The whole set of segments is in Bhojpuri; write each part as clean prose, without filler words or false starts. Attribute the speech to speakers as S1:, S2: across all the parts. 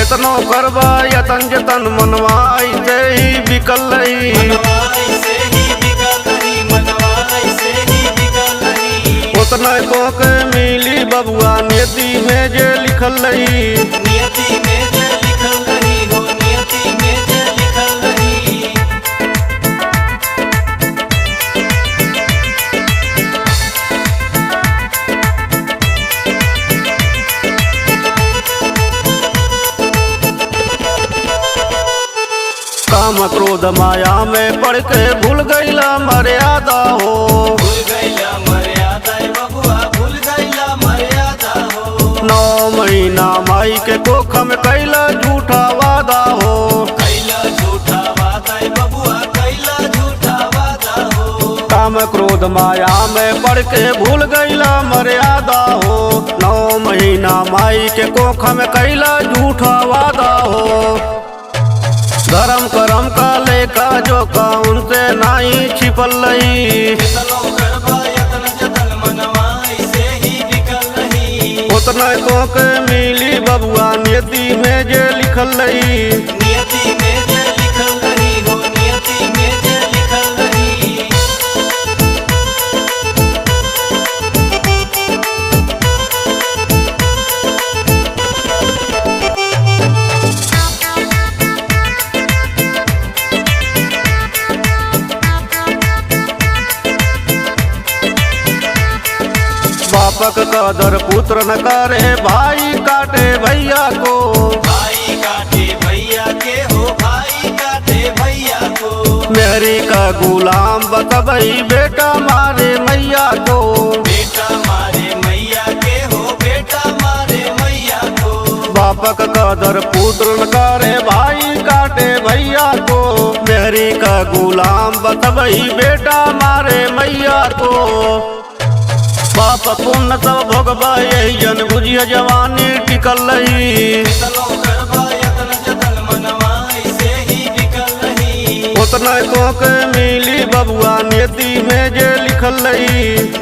S1: केतनो करबा यतन जतन मनवा ऐसे ही बिकल रही। उतना को के मिली बबुआ नियति में जे लिखल रही। काम क्रोध माया में पड़ के भूल गईला मर्यादा हो। नौ महीना माई के कोख में कैला झूठा वादा हो। काम क्रोध माया में पड़ के भूल गईला मर्यादा हो। 9 महीना माई के कोख में कैला झूठा वादा हो। धर्म करम का लेखा जो का उनसे नहीं छिपल रही। उतना को के मिली बबुआ नियति में जे लिखल रही। बापक कदर पुत्र न करे भाई काटे भैया को।
S2: भाई काटे भैया के हो, भाई काटे भैया को।
S1: मेरी का गुलाम बतबई बेटा मारे मैया को।
S2: बेटा मारे मैया के हो, बेटा मारे मैया को।
S1: बापक कदर पुत्र न करे भाई काटे भैया को। मेरी का गुलाम बतबई बेटा मारे मैया को। बाप पुण्य सब भोगबा यही जन बुझिया जवानी टिकल रही। उतना को के मिली बबुआ नियति में जे लिखल रही।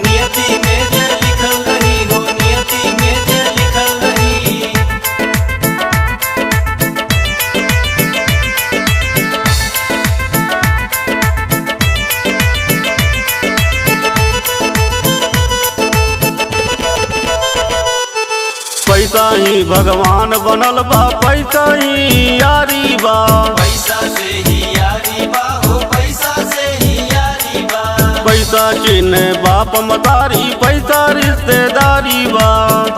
S1: पैसा ही भगवान बनल बा, पैसा ही यारी बा।
S2: पैसा से ही यारी बा हो, पैसा से ही यारी बा।
S1: पैसा चिन्ह बाप मतारी, पैसा रिश्तेदारी बा।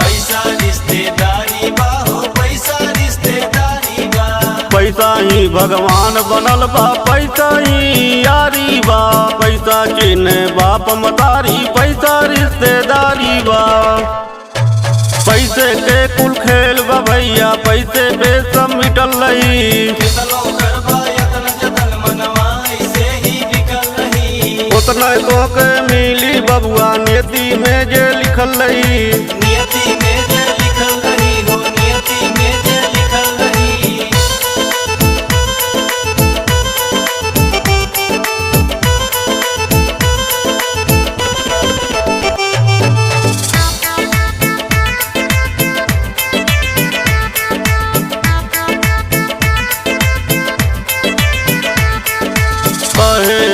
S2: पैसा रिश्तेदारी बा हो, पैसा रिश्तेदारी बा।
S1: पैसा ही भगवान बनल बा, पैसा ही यारी बा। पैसा चिन्ह बाप मतारी, पैसा रिश्तेदारी बा। पैसे के कुल खेल बा भैया, पैसे पे सब मिटल रही। उतना को के मिली बबुआ नियति में जे लिखल रही।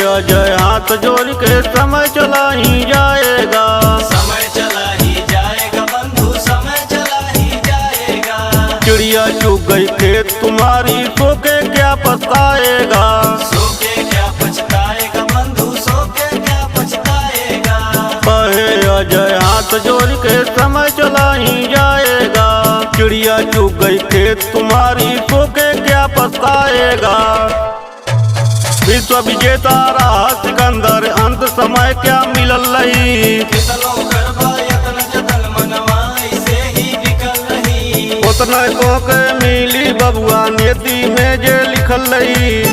S1: अजय हाथ जोड़ के समय चला ही जाएगा।
S2: समय चला ही जाएगा बंधु, समय चला ही जाएगा।
S1: चिड़िया चुग गई खेत तुम्हारी, सो के क्या पछताएगा।
S2: सो के क्या पछताएगा बंधु, सो के क्या पछताएगा।
S1: कहे अजय हाथ जोड़ के समय चला ही जाएगा। चिड़िया चुग गई खेत तुम्हारी, सो के क्या पछताएगा। विश्व विजेता रहा सिकंदर, अंत समय क्या मिलल रही। उतना को के मिली बबुआ नियति में जे लिखल रही।